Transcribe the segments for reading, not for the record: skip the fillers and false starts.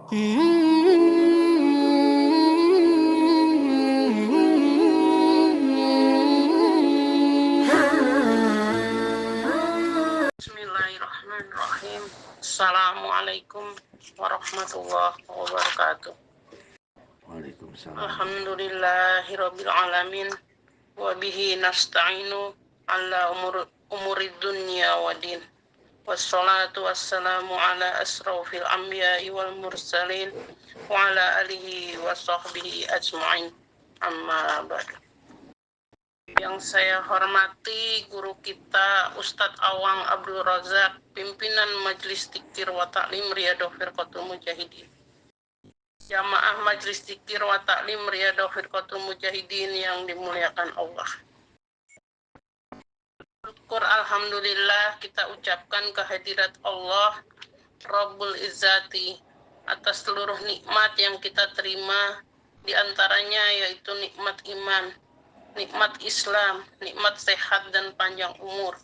Bismillahirrahmanirrahim. Assalamualaikum warahmatullahi wabarakatuh. Waalaikumsalam. Alhamdulillahirabbil alamin wa bihi nasta'inu ala umurid dunya waddin. Wassalatu wassalamu ala asrofil anbiya'i wal mursalin wa ala alihi wa sahbihi ajma'in. Amma ba'du. Yang saya hormati guru kita Ustadz Awang Abdul Razak, pimpinan Majelis Dzikir wa Ta'lim Riyadhah Firqatul Mujahidin. Jamaah Majelis Dzikir wa Ta'lim Riyadhah Firqatul Mujahidin yang dimuliakan Allah. Syukur alhamdulillah kita ucapkan kehadirat Allah Rabbul Izzati atas seluruh nikmat yang kita terima, diantaranya yaitu nikmat iman, nikmat Islam, nikmat sehat dan panjang umur.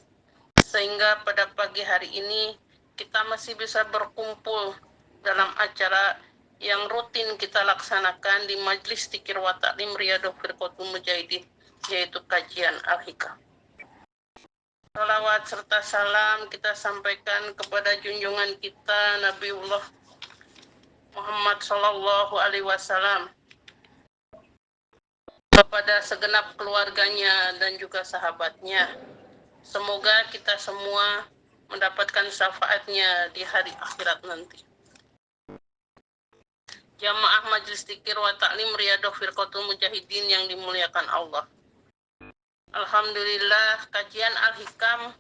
Sehingga pada pagi hari ini kita masih bisa berkumpul dalam acara yang rutin kita laksanakan di Majelis Dzikir wa Ta'lim Riyadhah Firqatul Mujahidin, yaitu kajian Al-Hikam. Salawat serta salam kita sampaikan kepada junjungan kita Nabiullah Muhammad Sallallahu Alaihi Wasallam, kepada segenap keluarganya dan juga sahabatnya. Semoga kita semua mendapatkan syafaatnya di hari akhirat nanti. Jamaah Majelis Dzikir wa Ta'lim Riyadhah Firqatul Mujahidin yang dimuliakan Allah. Alhamdulillah, kajian Al-Hikam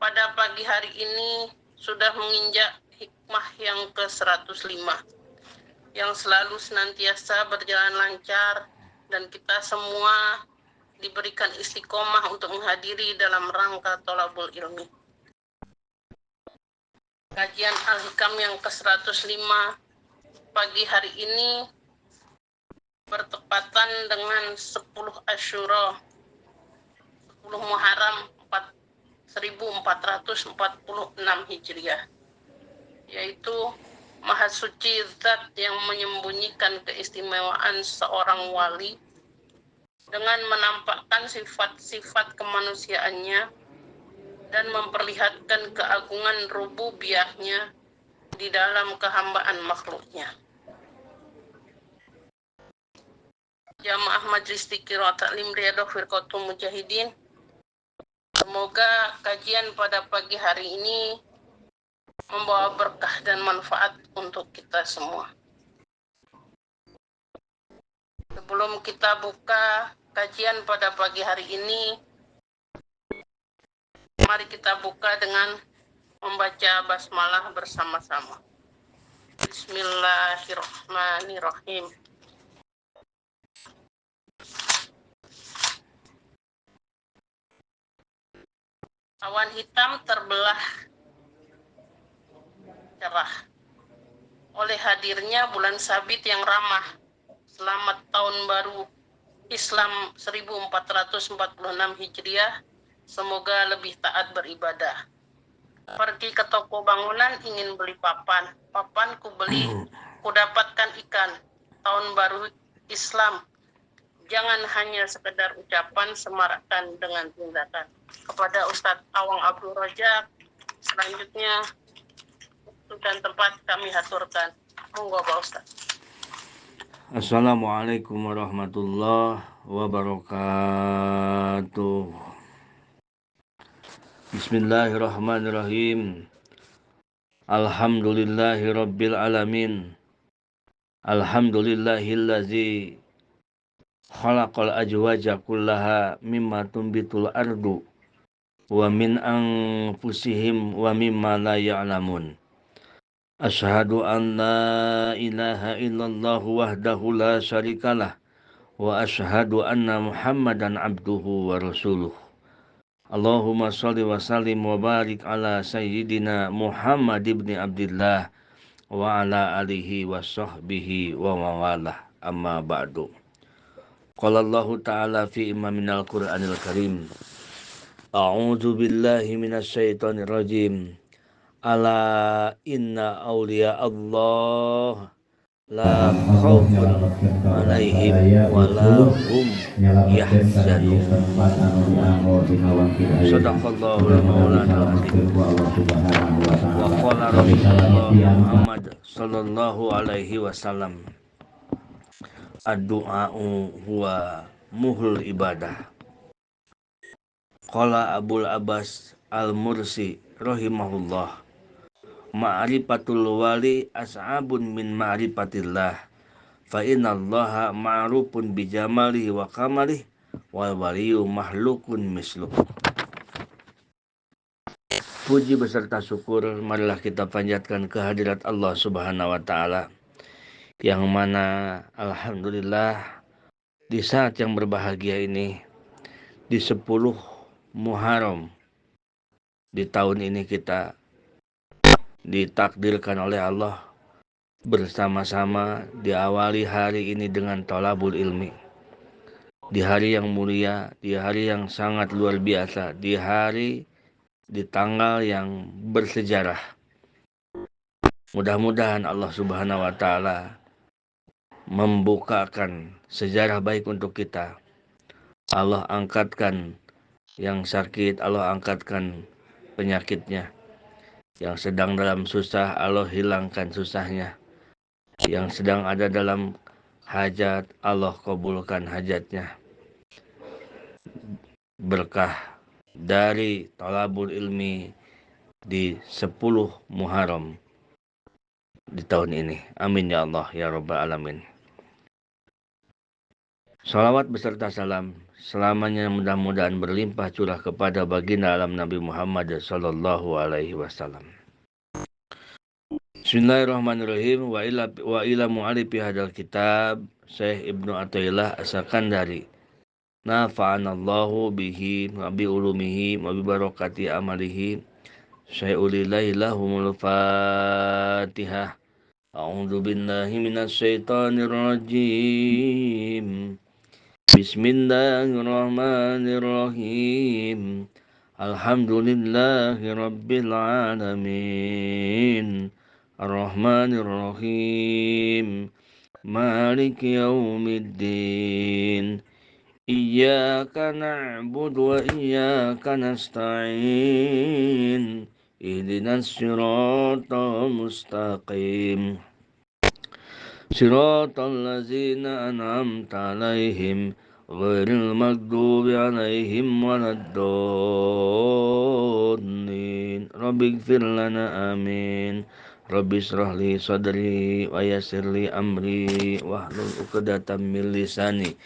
pada pagi hari ini sudah menginjak hikmah yang ke-105, yang selalu senantiasa berjalan lancar dan kita semua diberikan istiqomah untuk menghadiri dalam rangka thalabul ilmi. Kajian Al-Hikam yang ke-105 pagi hari ini bertepatan dengan 10 Asyura 10 Muharram 1446 Hijriah, yaitu Maha Suci Zat yang menyembunyikan keistimewaan seorang wali dengan menampakkan sifat-sifat kemanusiaannya dan memperlihatkan keagungan rububiyahnya di dalam kehambaan makhluknya. Jamaah Majelis Dzikir wa Ta'lim Riyadhah Firqatul Mujahidin, semoga kajian pada pagi hari ini membawa berkah dan manfaat untuk kita semua. Sebelum kita buka kajian pada pagi hari ini, mari kita buka dengan membaca basmalah bersama-sama. Bismillahirrahmanirrahim. Awan hitam terbelah cerah oleh hadirnya bulan sabit yang ramah. Selamat tahun baru Islam 1446 Hijriah. Semoga lebih taat beribadah. Pergi ke toko bangunan ingin beli papan. Papan ku beli, ku dapatkan ikan. Tahun baru Islam. Jangan hanya sekedar ucapan, semarakkan dengan tindakan. Kepada Ustadz Awang Abdul Razak, selanjutnya waktu dan tempat kami haturkan. Monggo Pak Ustadz. Assalamualaikum warahmatullahi wabarakatuh. Bismillahirrahmanirrahim. Alhamdulillahirabbil alamin. Alhamdulillahillazi khalaqal ajwaja kullaha mimma tumbitul ardu wa min anfusihim wa mimma la ya'lamun. Asyhadu an la ilaha illallah wahdahu la syarikalah wa asyhadu anna Muhammadan abduhu wa rasuluh. Allahumma shalli wa sallim wa barik ala sayyidina Muhammad ibn Abdillah wa ala alihi wa sahbihi wa mawalah, amma ba'du. Qala Allah ta'ala fi imaminal Qur'anil Karim, a'udzu billahi minasy syaithanir rajim. Ala inna awliya Allah la khaufun alaihim wala hum yahzanun. Sadaqallahul maulana azim. Wa qala Rasulullah Muhammad sallallahu alaihi wasallam, ad-du'a'u huwa muhul ibadah. Qala Abul Abbas Al-Mursi rahimahullah, ma'rifatul wali as'abun min ma'rifatillah, fa innallaha ma'rufun bijamalihi wa kamalihi wal waliyu mahlukun misluh. Puji beserta syukur marilah kita panjatkan kehadirat Allah Subhanahu wa taala, yang mana alhamdulillah di saat yang berbahagia ini, di 10 Muharram di tahun ini, kita ditakdirkan oleh Allah bersama-sama diawali hari ini dengan thalabul ilmi. Di hari yang mulia, di hari yang sangat luar biasa, di tanggal yang bersejarah. Mudah-mudahan Allah Subhanahu wa taala membukakan sejarah baik untuk kita. Allah angkatkan yang sakit, Allah angkatkan penyakitnya. Yang sedang dalam susah, Allah hilangkan susahnya. Yang sedang ada dalam hajat, Allah kabulkan hajatnya. Berkah dari thalabul ilmi di 10 Muharram di tahun ini. Amin ya Allah ya Rabbal Alamin. Salawat beserta salam selamanya mudah-mudahan berlimpah curah kepada baginda alam Nabi Muhammad sallallahu alaihi wasallam. Bismillahirrahmanirrahim. Wa ila mu'alifi hadal kitab Syekh Ibnu Athaillah As-Sakandari, nafa'anallahu bihi wa bi ulumihi wa bi barakati amalihi. Syai'ulillahi lahumul fatihah. A'udzu billahi minasy syaithanir rajim. Bismillahirrahmanirrahim. Alhamdulillahi rabbil alamin. Ar-Rahmanir-Rahim. Maliki yaumiddin. Iyyaka na'budu wa iyyaka nasta'in. Ihdinas siratal mustaqim. Siratal ladzina an'amta 'alaihim ghairil maghdubi 'alaihim waladdallin. Rabbighfir lana amin. Rabbi shrah li sadri wa yassir li amri wahlul 'uqdatam min lisani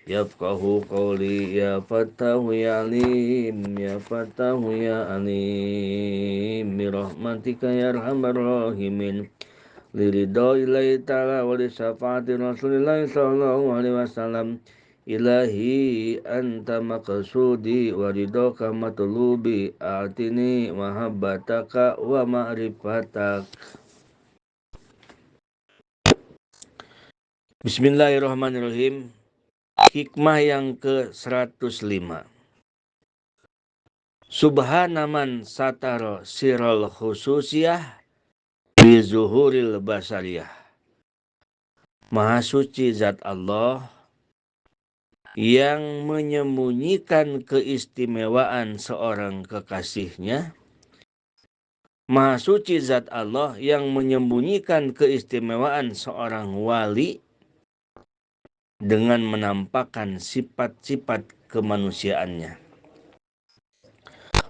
yafqahu qawli. Ya Fattahu ya Alim, ya Fattahu ya Alim, bi rahmatika ya arhamar rahimin. Liridho ilahi ta'ala wa li syafaati Rasulillah sallallahu alaihi wasallam. Ilahi anta maqsudi wa ridhoka matlubi, atini mahabbataka wa ma'rifatak. Bismillahirrahmanirrahim. Hikmah yang ke-105. Subhanaman satara sirul khususiyah bi zuhuril basariyah. Maha suci zat Allah yang menyembunyikan keistimewaan seorang kekasihnya. Maha suci zat Allah yang menyembunyikan keistimewaan seorang wali dengan menampakkan sifat-sifat kemanusiaannya.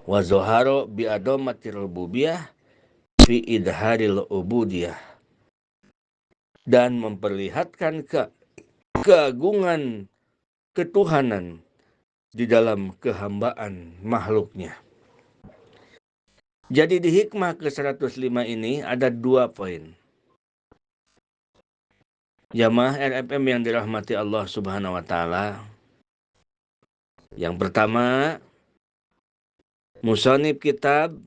Wa zoharo bi adomatir rububiyah fi idharil ubudiyah, dan memperlihatkan keagungan ketuhanan di dalam kehambaan makhluknya. Jadi di hikmah ke-105 ini ada 2 poin. Jamaah RFM yang dirahmati Allah Subhanahu wa taala. Yang pertama, musannif kitab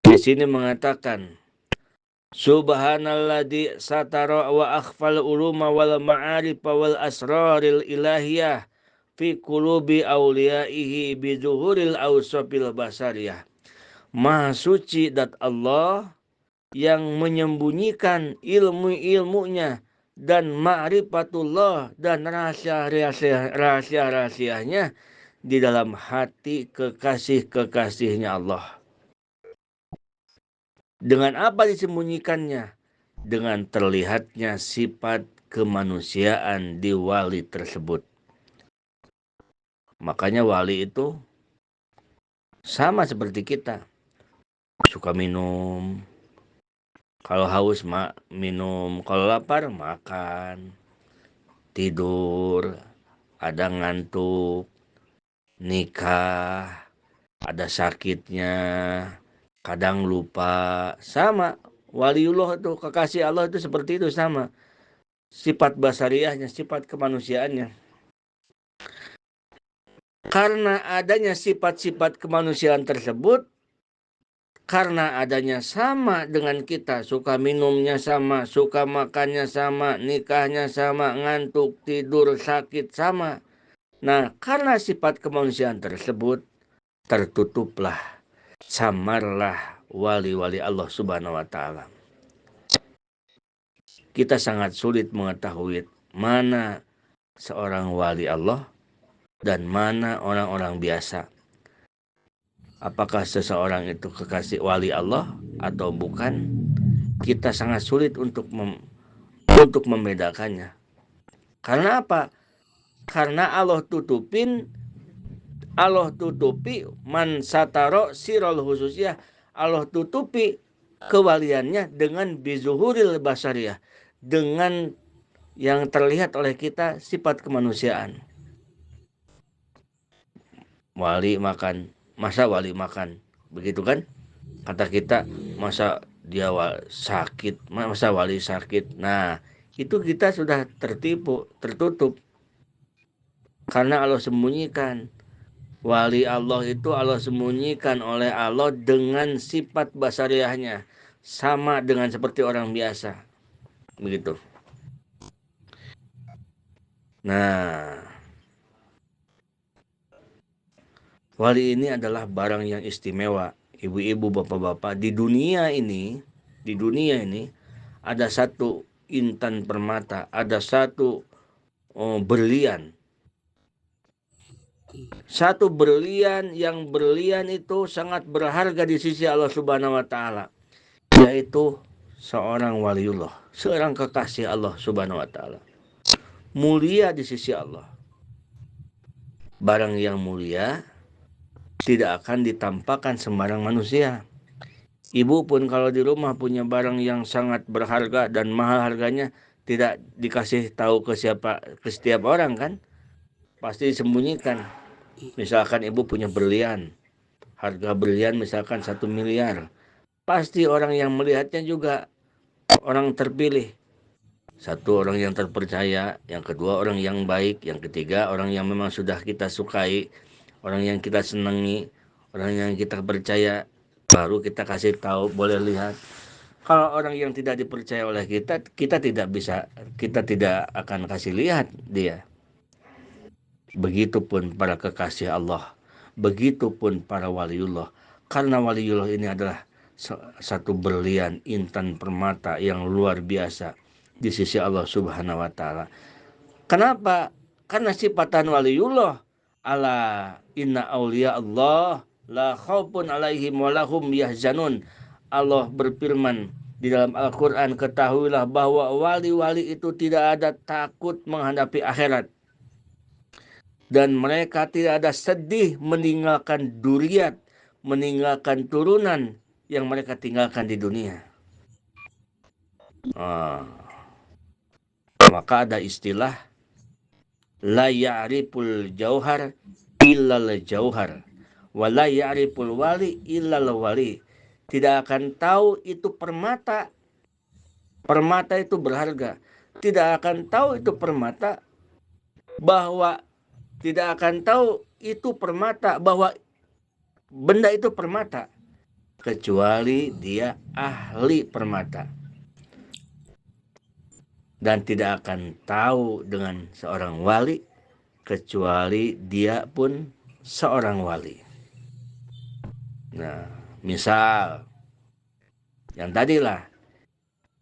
di sini mengatakan, Subhanalladzi satara wa akhfal uluma wal ma'arifa wal asraril ilahiyah fi qulubi awliyaihi bi zuhuril awsafil basariyah. Maha suci dat Allah yang menyembunyikan ilmu-ilmunya dan ma'rifatullah dan rahasia-rahasianya di dalam hati kekasih-kekasihnya Allah. Dengan apa disembunyikannya? Dengan terlihatnya sifat kemanusiaan di wali tersebut. Makanya wali itu sama seperti kita. Suka minum, kalau haus minum, kalau lapar makan, tidur, ada ngantuk, nikah, ada sakitnya, kadang lupa. Sama, waliullah itu, kekasih Allah itu seperti itu, sama. Sifat basariahnya, sifat kemanusiaannya. Karena adanya sifat-sifat kemanusiaan tersebut, karena adanya sama dengan kita, suka minumnya sama, suka makannya sama, nikahnya sama, ngantuk, tidur, sakit sama. Nah, karena sifat kemanusiaan tersebut, tertutuplah, samarlah wali-wali Allah Subhanahu wa Ta'ala. Kita sangat sulit mengetahui mana seorang wali Allah dan mana orang-orang biasa. Apakah seseorang itu kekasih wali Allah atau bukan? Kita sangat sulit untuk membedakannya. Karena apa? Karena Allah tutupi man sataro sirol khususnya, Allah tutupi kewaliannya dengan bizuhuril basariyah, dengan yang terlihat oleh kita sifat kemanusiaan. Wali makan, masa wali makan, begitu kan? Kata kita, masa dia sakit, masa wali sakit. Nah, itu kita sudah tertipu, tertutup. Karena Allah sembunyikan. Wali Allah itu Allah sembunyikan oleh Allah dengan sifat basariahnya. Sama dengan seperti orang biasa. Begitu. Nah, wali ini adalah barang yang istimewa. Ibu-ibu, bapak-bapak, di dunia ini ada satu intan permata, ada satu berlian. Satu berlian, yang berlian itu sangat berharga di sisi Allah Subhanahu wa Ta'ala, yaitu seorang waliullah, seorang kekasih Allah Subhanahu wa Ta'ala. Mulia di sisi Allah. Barang yang mulia tidak akan ditampakkan sembarang manusia. Ibu pun kalau di rumah punya barang yang sangat berharga dan mahal harganya, tidak dikasih tahu ke setiap orang kan? Pasti disembunyikan. Misalkan ibu punya berlian, harga berlian misalkan 1 miliar. Pasti orang yang melihatnya juga orang terpilih. Satu, orang yang terpercaya. Yang kedua, orang yang baik. Yang ketiga, orang yang memang sudah kita sukai, orang yang kita senangi, orang yang kita percaya. Baru kita kasih tahu, boleh lihat. Kalau orang yang tidak dipercaya oleh kita, kita tidak akan kasih lihat dia. Begitupun para kekasih Allah, begitupun para waliullah. Karena waliullah ini adalah satu berlian intan permata yang luar biasa di sisi Allah Subhanahu wa Ta'ala. Kenapa? Karena sifatan waliullah, ala inna awliya Allah la khaufun alaihim walahum yahzanun. Allah berfirman di dalam Al-Quran, ketahuilah bahwa wali-wali itu tidak ada takut menghadapi akhirat, dan mereka tidak ada sedih meninggalkan duriat, meninggalkan turunan yang mereka tinggalkan di dunia. Maka ada istilah la ya'riful jauhar illal jauhar wa la ya'riful wali illal wali. Tidak akan tahu itu permata. Permata itu berharga. Tidak akan tahu itu permata, bahwa tidak akan tahu itu permata, bahwa benda itu permata, kecuali dia ahli permata. Dan tidak akan tahu dengan seorang wali kecuali dia pun seorang wali. Nah, misal Yang tadilah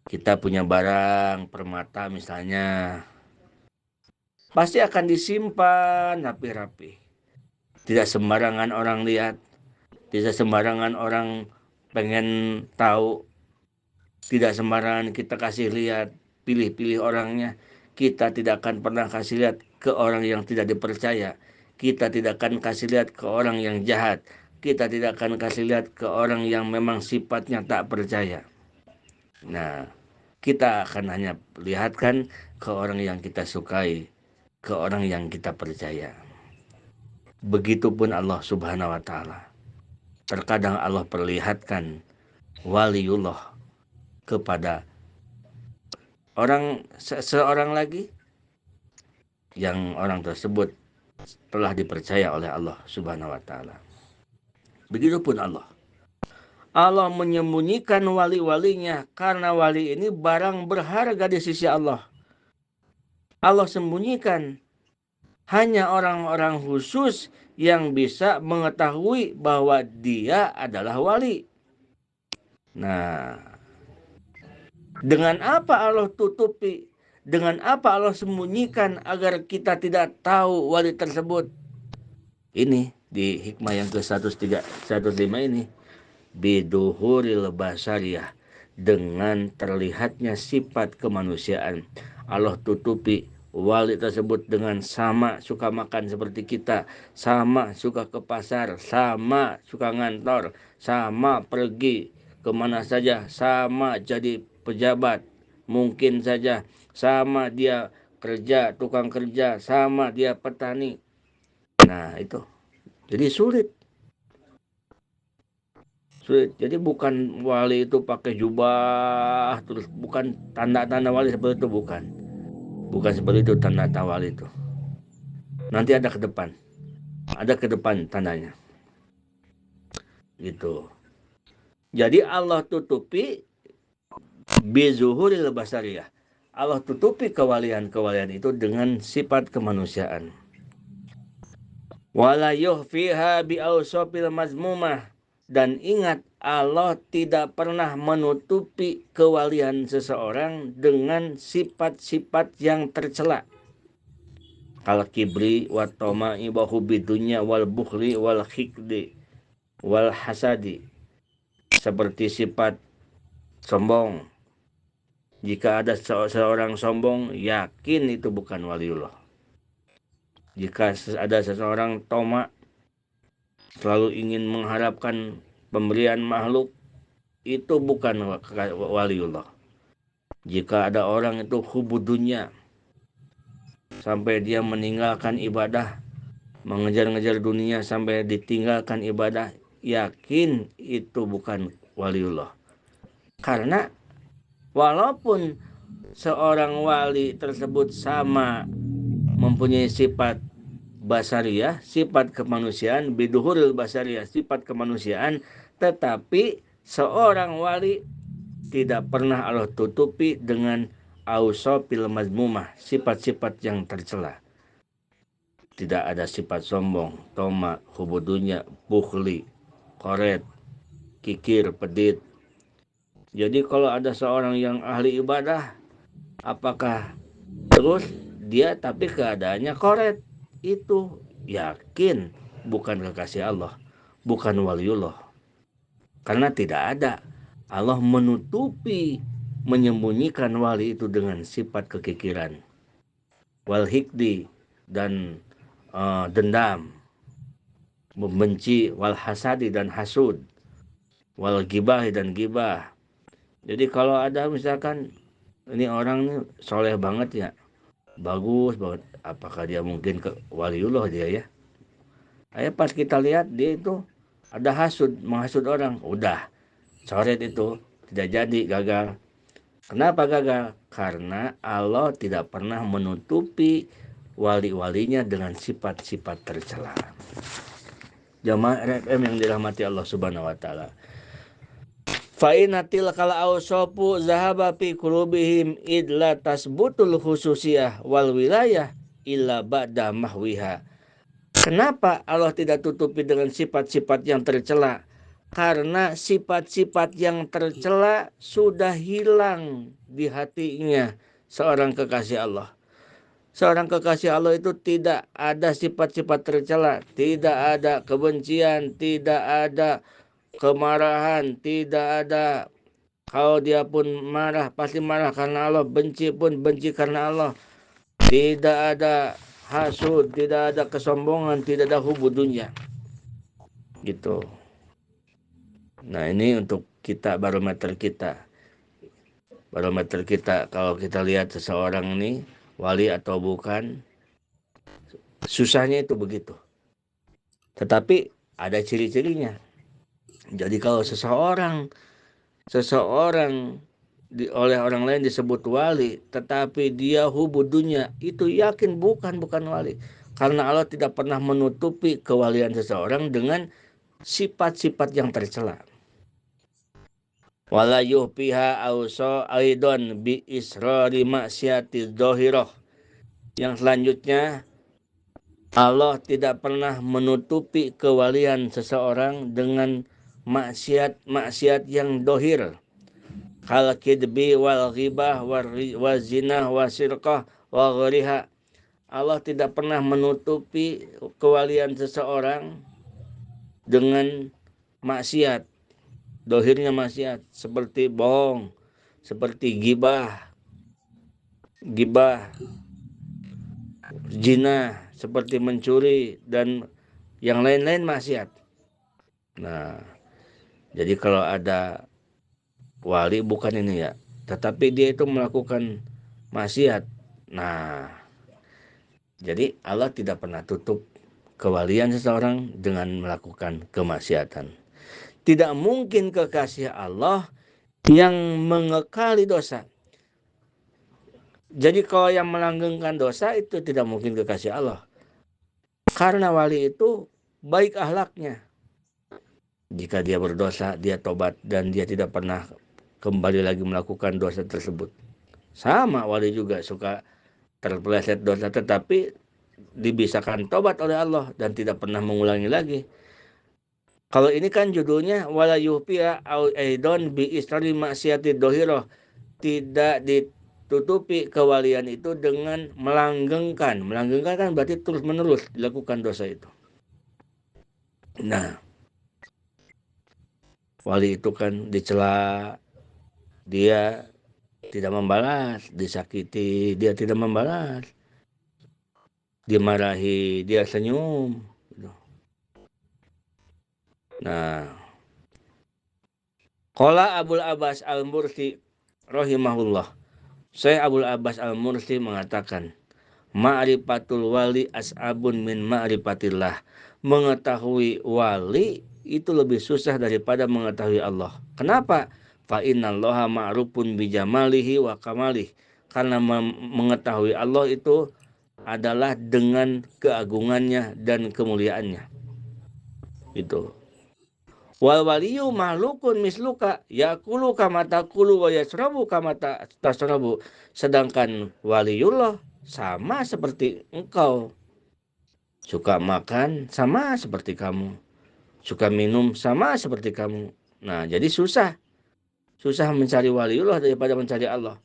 kita punya barang permata misalnya, pasti akan disimpan rapi-rapi. Tidak sembarangan orang lihat, tidak sembarangan orang pengen tahu, tidak sembarangan kita kasih lihat, pilih-pilih orangnya. Kita tidak akan pernah kasih lihat ke orang yang tidak dipercaya. Kita tidak akan kasih lihat ke orang yang jahat. Kita tidak akan kasih lihat ke orang yang memang sifatnya tak percaya. Nah, kita akan hanya lihatkan ke orang yang kita sukai, ke orang yang kita percaya. Begitupun Allah Subhanahu wa Ta'ala. Terkadang Allah perlihatkan waliullah kepada seorang lagi yang orang tersebut telah dipercaya oleh Allah Subhanahu wa Ta'ala. Begitupun Allah. Allah menyembunyikan wali-walinya karena wali ini barang berharga di sisi Allah. Allah sembunyikan. Hanya orang-orang khusus yang bisa mengetahui bahwa dia adalah wali. Nah, dengan apa Allah tutupi? Dengan apa Allah sembunyikan agar kita tidak tahu wali tersebut? Ini di hikmah yang ke-105 ini. Biduhuril basariyah, dengan terlihatnya sifat kemanusiaan. Allah tutupi wali tersebut dengan sama suka makan seperti kita, sama suka ke pasar, sama suka ngantor, sama pergi kemana saja, sama jadi pejabat, mungkin saja sama dia kerja, tukang kerja, sama dia petani. Nah itu, jadi sulit. Jadi bukan wali itu pakai jubah terus, bukan tanda-tanda wali seperti itu, bukan seperti itu tanda-tanda wali itu. Nanti ada ke depan tandanya gitu. Jadi Allah tutupi bizuhuril basariyah, Allah tutupi kewalian itu dengan sifat kemanusiaan. Wala yuhfiha bi awsafil mazmumah, dan ingat, Allah tidak pernah menutupi kewalian seseorang dengan sifat-sifat yang tercela. Kal kibri wa tama'i wa hubidunya wal bukhli wal hikdi wal hasadi, seperti sifat sombong. Jika ada seorang sombong, yakin itu bukan waliullah. Jika ada seseorang toma, selalu ingin mengharapkan pemberian makhluk, itu bukan waliullah. Jika ada orang itu hubudunya, sampai dia meninggalkan ibadah, mengejar-ngejar dunia sampai ditinggalkan ibadah, yakin itu bukan waliullah. Karena walaupun seorang wali tersebut sama mempunyai sifat basariyah, sifat kemanusiaan, biduhuril basariyah, sifat kemanusiaan, tetapi seorang wali tidak pernah Allah tutupi dengan ausofil mazmumah, sifat-sifat yang tercela. Tidak ada sifat sombong, toma, hubudunya, bukhli, koret, kikir, pedit. Jadi kalau ada seorang yang ahli ibadah, apakah terus dia tapi keadaannya koret, itu yakin bukan kekasih Allah, bukan waliullah. Karena tidak ada. Allah menutupi, menyembunyikan wali itu dengan sifat kekikiran, wal hikdi, dan dendam, membenci, wal hasadi, dan hasud, wal gibahi, dan gibah. Jadi kalau ada misalkan ini orang ini soleh banget ya, bagus banget, apakah dia mungkin ke waliullah dia ya? Pas kita lihat dia itu ada menghasut orang, udah coret itu, tidak jadi, gagal. Kenapa gagal? Karena Allah tidak pernah menutupi wali-walinya dengan sifat-sifat tercela. Jamaah RFM yang dirahmati Allah Subhanahu wa Ta'ala. Fa'inatil kala awsopu zahaba fi qulubihim idla tasbutul khususiyah wal wilayah illa ba'da mahwiha. Kenapa Allah tidak tutupi dengan sifat-sifat yang tercela? karena sifat-sifat yang tercela sudah hilang di hatinya seorang kekasih Allah. Seorang kekasih Allah itu tidak ada sifat-sifat tercela, tidak ada kebencian, tidak ada kemarahan, tidak ada. Kalau dia pun marah, pasti marah karena Allah. Benci pun benci karena Allah. Tidak ada hasud, tidak ada kesombongan, tidak ada hubud dunia. Gitu. Nah, ini untuk kita, barometer kita. Barometer kita, kalau kita lihat seseorang ini wali atau bukan, susahnya itu begitu. Tetapi ada ciri-cirinya. Jadi kalau seseorang oleh orang lain disebut wali, tetapi dia hubud dunia, itu yakin bukan wali. Karena Allah tidak pernah menutupi kewalian seseorang dengan sifat-sifat yang tercela. Wala yuhpiha auso aidon bi israri maksiati dohiroh. Yang selanjutnya, Allah tidak pernah menutupi kewalian seseorang dengan maksiat yang dohir. Kal kidbi wal ghibah wa zinah wa sirqah wa ghariha. Allah tidak pernah menutupi kewalian seseorang dengan maksiat, dohirnya maksiat, seperti bohong, seperti gibah, zina, seperti mencuri, dan yang lain-lain maksiat. Nah, jadi kalau ada wali bukan ini ya, tetapi dia itu melakukan maksiat. Nah, jadi Allah tidak pernah tutup kewalian seseorang dengan melakukan kemaksiatan. Tidak mungkin kekasih Allah yang mengekali dosa. Jadi kalau yang melanggengkan dosa itu tidak mungkin kekasih Allah. Karena wali itu baik akhlaknya. Jika dia berdosa, dia tobat dan dia tidak pernah kembali lagi melakukan dosa tersebut. Sama wali juga suka terpeleset dosa, tetapi dibisakan tobat oleh Allah dan tidak pernah mengulangi lagi. Kalau ini kan judulnya wala yuhfiya au aidon bi isri maksiati dohiroh. Tidak ditutupi kewalian itu dengan melanggengkan. Melanggengkan kan berarti terus menerus dilakukan dosa itu. Nah, wali itu kan dicela, dia tidak membalas, disakiti, dia tidak membalas, dimarahi, dia senyum. Nah, qala Abul Abbas Al-Mursi rahimahullah. Saya Abul Abbas Al-Mursi mengatakan, ma'rifatul wali as'abun min ma'rifatillah. Mengetahui wali itu lebih susah daripada mengetahui Allah. Kenapa? Fa innallaha ma'rufun bijamalihi wa kamalih. Karena mengetahui Allah itu adalah dengan keagungannya dan kemuliaannya. Itu. Wal waliyu mahlukun misluka yakulu kama takulu wa yasrabu kama tasrabu. Sedangkan waliullah sama seperti engkau. Suka makan sama seperti kamu. Suka minum sama seperti kamu. Nah, jadi susah mencari waliullah daripada mencari Allah.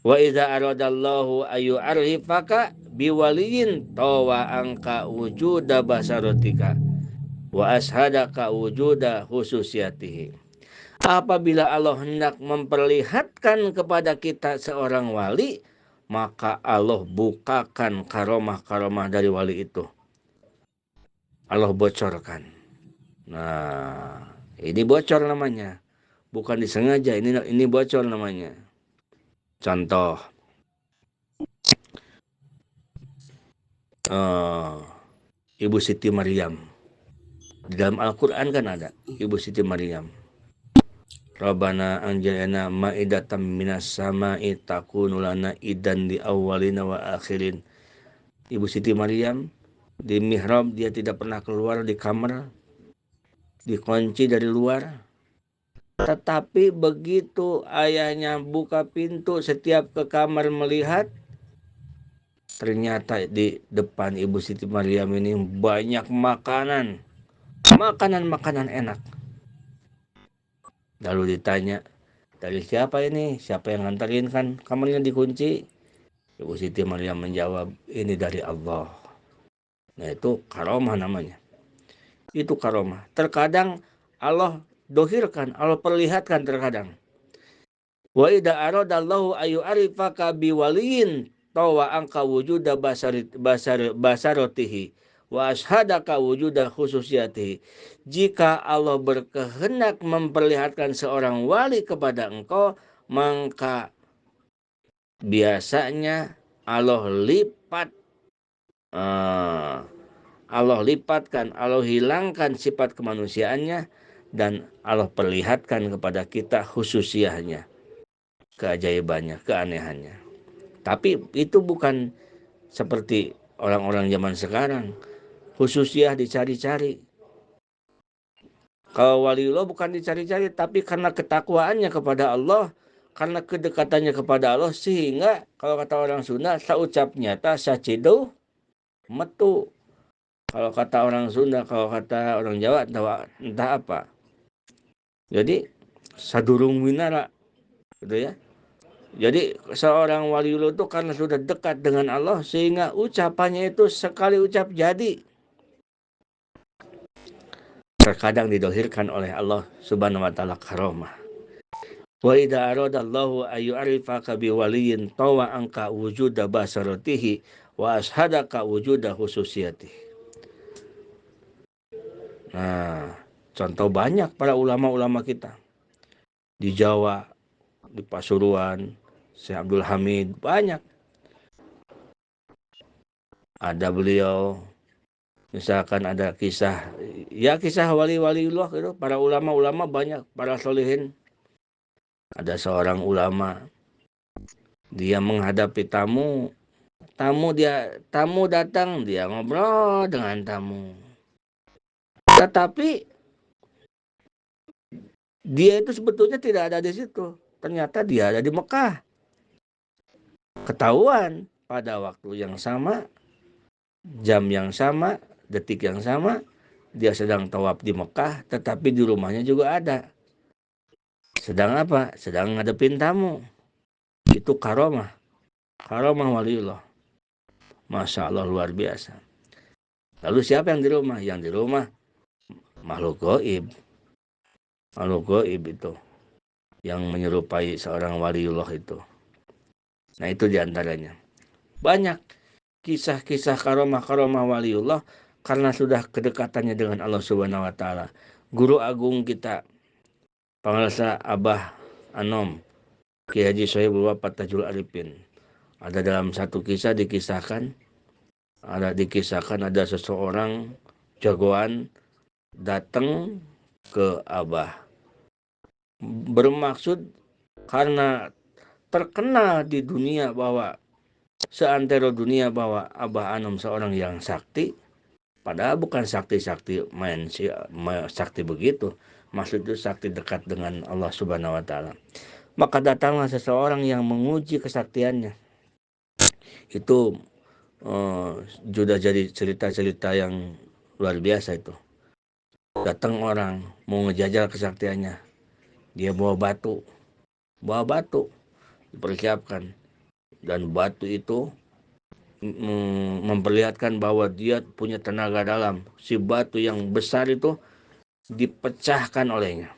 Wa idza aradallahu ayu arifaka biwaliyin tawa angka wujuda basaratika wa ashadaka wujuda khususiyatihi. Apabila Allah hendak memperlihatkan kepada kita seorang wali, maka Allah bukakan karomah-karomah dari wali itu. Allah bocorkan. Nah, ini bocor namanya. Bukan disengaja, ini bocor namanya. Contoh, Ibu Siti Maryam. Di dalam Al-Quran kan ada Ibu Siti Maryam. Rabbana anjalana ma'idatam minas sama'i takunu lana idan di awalina wa akhirin. Ibu Siti Maryam di mihrab, dia tidak pernah keluar di kamar, dikunci dari luar. Tetapi begitu ayahnya buka pintu setiap ke kamar melihat, ternyata di depan Ibu Siti Maryam ini banyak makanan, makanan-makanan enak. Lalu ditanya, dari siapa ini? Siapa yang nganterin, kan kamarnya dikunci? Ibu Siti Maryam menjawab, ini dari Allah. Nah itu karomah namanya. Itu karomah. Terkadang Allah dohirkan, Allah perlihatkan terkadang. Wa idza aradallahu ayu arifaka biwaliyin tawa angka wujuda basarotihi wa ashadaka wujuda khususiyatihi. Jika Allah berkehendak memperlihatkan seorang wali kepada engkau, maka biasanya Allah lipatkan, Allah hilangkan sifat kemanusiaannya, dan Allah perlihatkan kepada kita khususiahnya, keajaibannya, keanehannya. Tapi itu bukan seperti orang-orang zaman sekarang, khususiah dicari-cari. Kalau waliullah bukan dicari-cari, tapi karena ketakwaannya kepada Allah, karena kedekatannya kepada Allah, sehingga kalau kata orang Sunda, saucap nyata sacido metu. Kalau kata orang Sunda, kalau kata orang Jawa, entah apa. Jadi sadurung winara, gitu ya. Jadi seorang waliullah itu karena sudah dekat dengan Allah, sehingga ucapannya itu sekali ucap jadi. Terkadang didohirkan oleh Allah subhanahu wa ta'ala karomah. Wa idza aradallahu ayu arifaka biwaliyin tawa angka wujuda basaratihi wa ashadaka wujuda khususiyatihi. Nah, contoh banyak para ulama-ulama kita. Di Jawa, di Pasuruan, Syekh Abdul Hamid, banyak. Ada beliau, misalkan ada kisah wali-waliullah gitu, para ulama-ulama banyak, para solihin. Ada seorang ulama, dia menghadapi tamu datang, dia ngobrol dengan tamu. Tetapi dia itu sebetulnya tidak ada di situ. Ternyata dia ada di Mekah. Ketahuan pada waktu yang sama, jam yang sama, detik yang sama, dia sedang tawaf di Mekah, tetapi di rumahnya juga ada. Sedang apa? Sedang ngadepin tamu. Itu karomah waliullah. Masya Allah, luar biasa. Lalu siapa yang di rumah? Yang di rumah makhluk gaib. Makhluk gaib itu yang menyerupai seorang waliullah itu. Nah itu diantaranya. Banyak kisah-kisah karomah waliullah karena sudah kedekatannya dengan Allah Subhanahu wa taala. Guru agung kita, Pangarsa Abah Anom, Kiai Haji Sohibul Wafat Tajul Arifin. Ada dalam satu kisah dikisahkan ada seseorang jagoan datang ke Abah, bermaksud karena terkenal di dunia bahwa seantero dunia bahwa Abah Anom seorang yang sakti, padahal bukan sakti main sakti begitu. Maksud itu sakti dekat dengan Allah Subhanahu wa taala. Maka datanglah seseorang yang menguji kesaktiannya. Itu sudah jadi cerita-cerita yang luar biasa itu. Datang orang mau ngejajal kesaktiannya. Dia bawa batu dipersiapkan, dan batu itu memperlihatkan bahwa dia punya tenaga dalam. Si batu yang besar itu dipecahkan olehnya,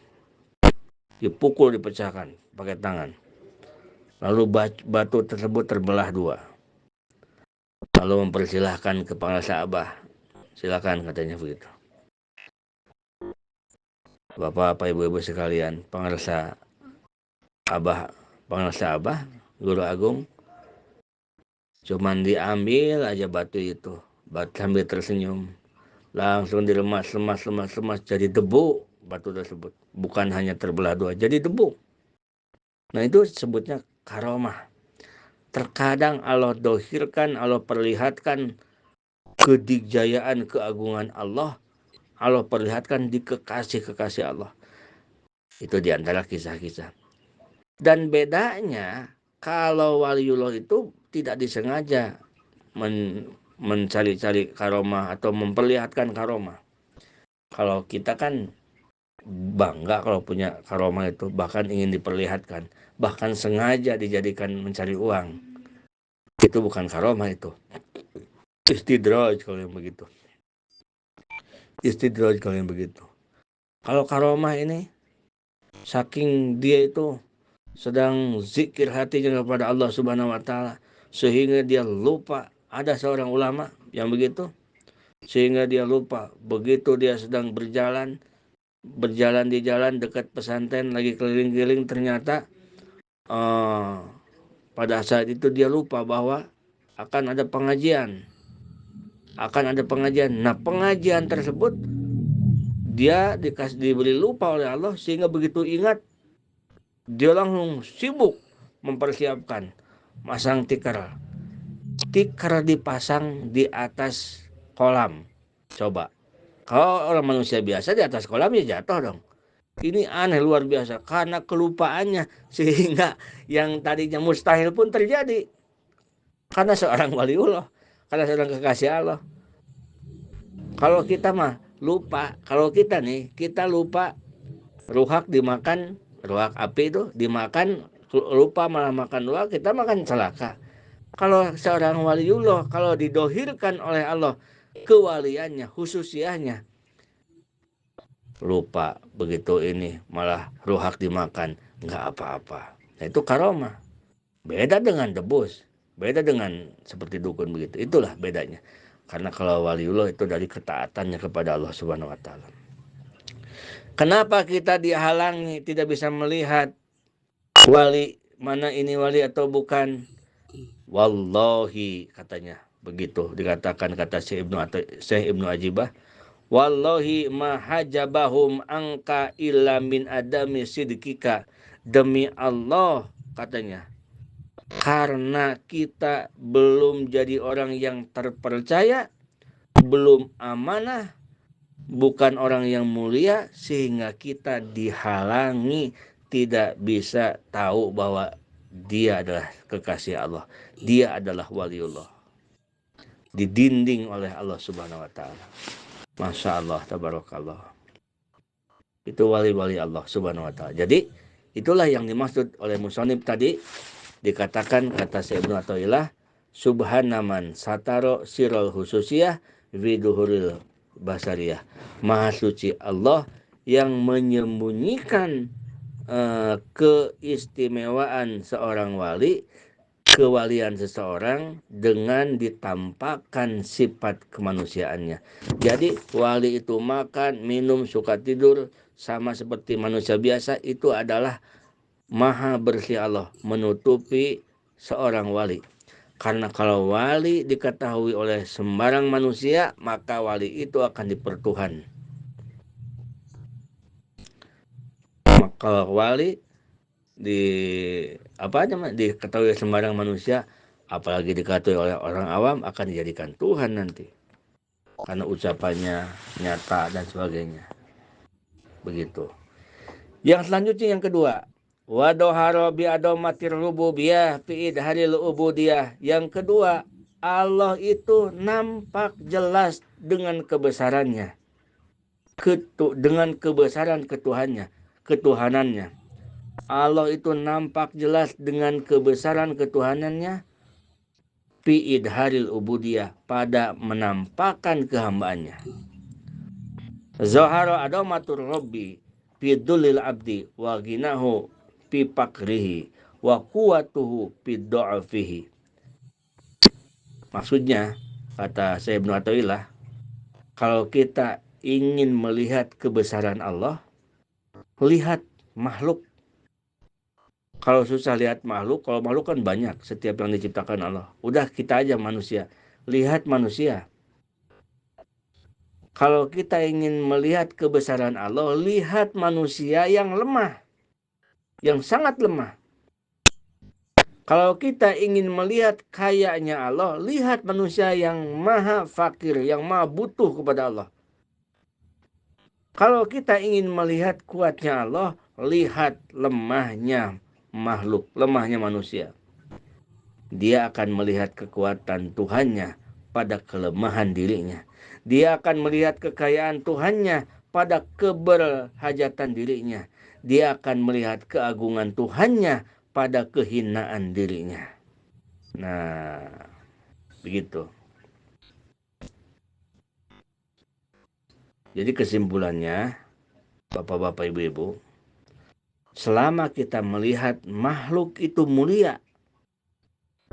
dipecahkan pakai tangan. Lalu batu tersebut terbelah dua. Lalu mempersilahkan ke Pangarsa Abah, silakan, katanya begitu. Bapak-bapak, ibu-ibu sekalian, Pangarsa Abah, Guru Agung, cuman diambil aja batu itu, sambil tersenyum, langsung dilemas jadi debu batu tersebut. Bukan hanya terbelah dua, jadi debu. Nah itu sebutnya karomah. Terkadang Allah dohirkan, Allah perlihatkan kedikjayaan, keagungan Allah perlihatkan di kekasih Allah. Itu diantara kisah-kisah. Dan bedanya, kalau waliullah itu tidak disengaja mencari-cari karomah atau memperlihatkan karomah. Kalau kita kan bangga kalau punya karomah itu, bahkan ingin diperlihatkan, bahkan sengaja dijadikan mencari uang. Itu bukan karomah, itu istidraj kalau yang begitu. Istidraj kalau yang begitu. Kalau karomah ini, saking dia itu sedang zikir hatinya kepada Allah Subhanahu wa Ta'ala, sehingga dia lupa. Ada seorang ulama yang begitu, sehingga dia lupa begitu dia sedang berjalan di jalan dekat pesantren, lagi keliling-keliling, ternyata pada saat itu dia lupa bahwa akan ada pengajian. Nah, pengajian tersebut dia diberi lupa oleh Allah, sehingga begitu ingat dia langsung sibuk mempersiapkan, masang tikar dipasang di atas kolam. Coba, kalau orang manusia biasa di atas kolam ya jatuh dong. Ini aneh luar biasa, karena kelupaannya sehingga yang tadinya mustahil pun terjadi. Karena seorang waliullah, karena seorang kekasih Allah. Kalau kita mah lupa, kalau kita lupa ruhak dimakan, ruhak api itu dimakan, lupa malah makan ruhak, kita makan celaka. Kalau seorang waliullah, kalau didohirkan oleh Allah kewaliannya, khususiahnya, lupa begitu ini malah ruhak dimakan, nggak apa-apa. Nah, itu karomah. Beda dengan debus, beda dengan seperti dukun begitu. Itulah bedanya. Karena kalau waliullah itu dari ketaatannya kepada Allah Subhanahu wa Ta'ala. Kenapa kita dihalangi, tidak bisa melihat wali, mana ini wali atau bukan? Wallahi, katanya begitu dikatakan, kata Syekh Ibnu Ajibah, wallahi ma hajabahum angka illa min adami sidqika. Demi Allah, katanya, karena kita belum jadi orang yang terpercaya, belum amanah, bukan orang yang mulia, sehingga kita dihalangi tidak bisa tahu bahwa dia adalah kekasih Allah, dia adalah waliullah, didinding oleh Allah Subhanahu wa Ta'ala. Masya Allah, tabarakallah. Itu wali-wali Allah Subhanahu wa Ta'ala. Jadi itulah yang dimaksud oleh musannif tadi, dikatakan kata Syekh Ibnu Athaillah, subhanaman sataro sirul khususiyah widuhuril basariyah. Maha suci Allah yang menyembunyikan keistimewaan seorang wali, kewalian seseorang, dengan ditampakkan sifat kemanusiaannya. Jadi wali itu makan, minum, suka tidur, sama seperti manusia biasa. Itu adalah maha bersih Allah menutupi seorang wali. Karena kalau wali diketahui oleh sembarang manusia, maka wali itu akan dipertuhan. Kalau wali diketahui sembarang manusia, apalagi diketahui oleh orang awam, akan dijadikan Tuhan nanti, karena ucapannya nyata dan sebagainya. Begitu. Yang selanjutnya, yang kedua, wadoharo bi adomatir rububiyah fi idharil ubudiyah. Yang kedua, Allah itu nampak jelas dengan kebesarannya, dengan kebesaran ketuhanannya. Allah itu nampak jelas dengan kebesaran ketuhanannya fi idharil ubudiyah, pada menampakkan kehambaannya. Zahara adamatur rabbi fi dhulil abdi wa ginahu fi pakrihi wa quwatuhu fi dha'fihi. Maksudnya, kata Syekh Ibnu Athaillah, kalau kita ingin melihat kebesaran Allah, lihat makhluk. Kalau susah lihat makhluk, kalau makhluk kan banyak, setiap yang diciptakan Allah. Udah kita aja manusia, lihat manusia. Kalau kita ingin melihat kebesaran Allah, lihat manusia yang lemah, yang sangat lemah. Kalau kita ingin melihat kayanya Allah, lihat manusia yang maha fakir, yang maha butuh kepada Allah. Kalau kita ingin melihat kuatnya Allah, lihat lemahnya makhluk, lemahnya manusia. Dia akan melihat kekuatan Tuhannya pada kelemahan dirinya. Dia akan melihat kekayaan Tuhannya pada keberhajatan dirinya. Dia akan melihat keagungan Tuhannya pada kehinaan dirinya. Nah, begitu. Jadi kesimpulannya, Bapak-bapak, Ibu-ibu, selama kita melihat makhluk itu mulia,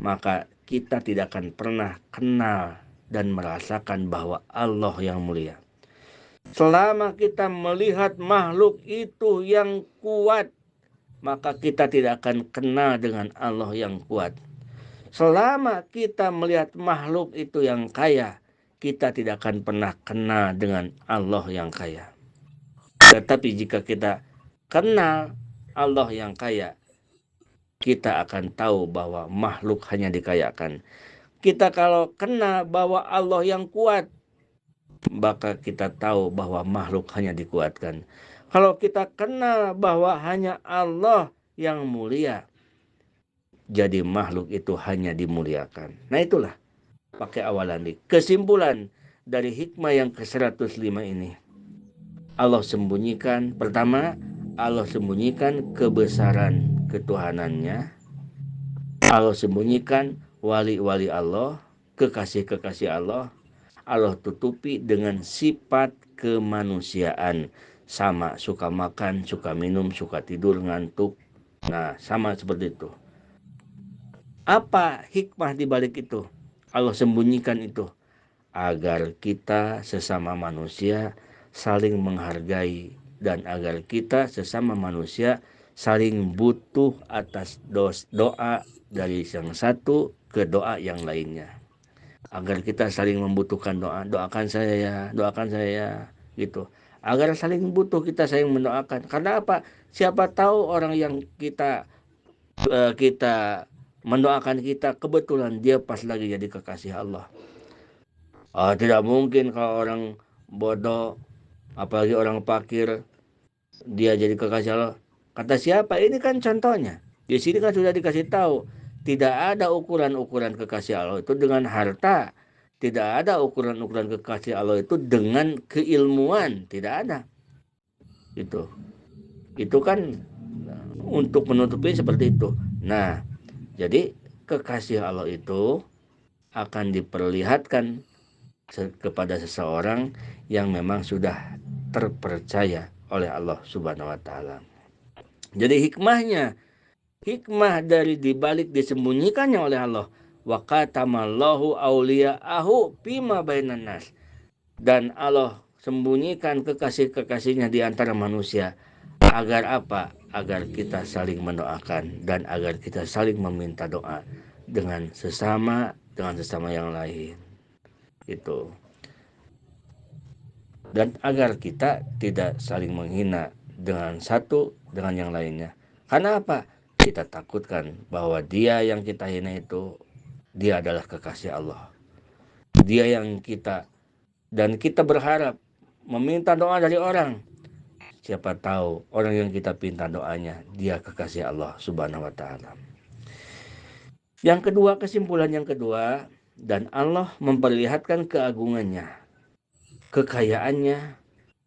maka kita tidak akan pernah kenal dan merasakan bahwa Allah yang mulia. Selama kita melihat makhluk itu yang kuat, maka kita tidak akan kenal dengan Allah yang kuat. Selama kita melihat makhluk itu yang kaya, kita tidak akan pernah kenal dengan Allah yang kaya. Tetapi jika kita kenal Allah yang kaya, kita akan tahu bahwa makhluk hanya dikayakan. Kita kalau kenal bahwa Allah yang kuat, maka kita tahu bahwa makhluk hanya dikuatkan. Kalau kita kenal bahwa hanya Allah yang mulia, jadi makhluk itu hanya dimuliakan. Nah itulah pakai awalan di kesimpulan dari hikmah yang ke-105 ini. Allah sembunyikan, pertama, Allah sembunyikan kebesaran ketuhanannya. Allah sembunyikan wali-wali Allah, kekasih-kekasih Allah. Allah tutupi dengan sifat kemanusiaan. Sama, suka makan, suka minum, suka tidur, ngantuk. Nah, sama seperti itu. Apa hikmah di balik itu? Allah sembunyikan itu agar kita sesama manusia saling menghargai dan agar kita sesama manusia saling butuh atas doa dari yang satu ke doa yang lainnya. Agar kita saling membutuhkan doa, doakan saya ya, gitu. Agar saling butuh, kita saling mendoakan. Karena apa? Siapa tahu orang yang kita mendoakan kita kebetulan dia pas lagi jadi kekasih Allah. Tidak mungkin kalau orang bodoh, apalagi orang fakir, dia jadi kekasih Allah. Kata siapa? Ini kan contohnya. Di sini kan sudah dikasih tahu, tidak ada ukuran-ukuran kekasih Allah itu dengan harta. Tidak ada ukuran-ukuran kekasih Allah itu dengan keilmuan. Tidak ada. Itu kan untuk menutupi seperti itu. Nah, jadi kekasih Allah itu akan diperlihatkan kepada seseorang yang memang sudah terpercaya oleh Allah Subhanahu wa taala. Jadi hikmah dari dibalik disembunyikannya oleh Allah, wa qatamallahu auliya'ahu fima bainan nas. Dan Allah sembunyikan kekasih-kekasihnya di antara manusia. Agar apa? Agar kita saling mendoakan dan agar kita saling meminta doa dengan sesama yang lain. Itu. Dan agar kita tidak saling menghina dengan satu dengan yang lainnya. Karena apa? Kita takutkan bahwa dia yang kita hina itu, dia adalah kekasih Allah. Dia yang kita berharap meminta doa dari orang. Siapa tahu orang yang kita pinta doanya, dia kekasih Allah Subhanahu wa taala. Yang kedua, kesimpulan yang kedua, dan Allah memperlihatkan keagungannya, kekayaannya.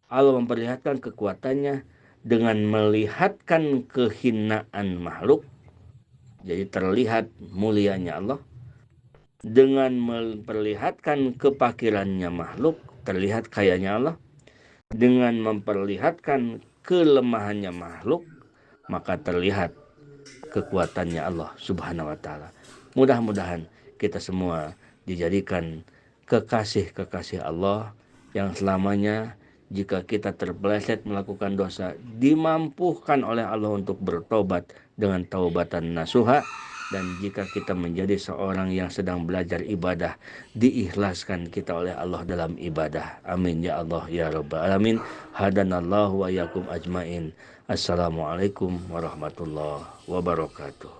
Allah memperlihatkan kekuatannya dengan melihatkan kehinaan makhluk. Jadi terlihat mulianya Allah. Dengan memperlihatkan kepakirannya makhluk, terlihat kayanya Allah. Dengan memperlihatkan kelemahannya makhluk, maka terlihat kekuatannya Allah Subhanahu wa taala. Mudah-mudahan kita semua dijadikan kekasih-kekasih Allah yang selamanya jika kita terpeleset melakukan dosa dimampukan oleh Allah untuk bertobat dengan taubatan nasuha. Dan jika kita menjadi seorang yang sedang belajar ibadah, diikhlaskan kita oleh Allah dalam ibadah. Amin ya Allah ya Rabbal Alamin. Hadanallahu wa yakum ajmain. Assalamualaikum warahmatullahi wabarakatuh.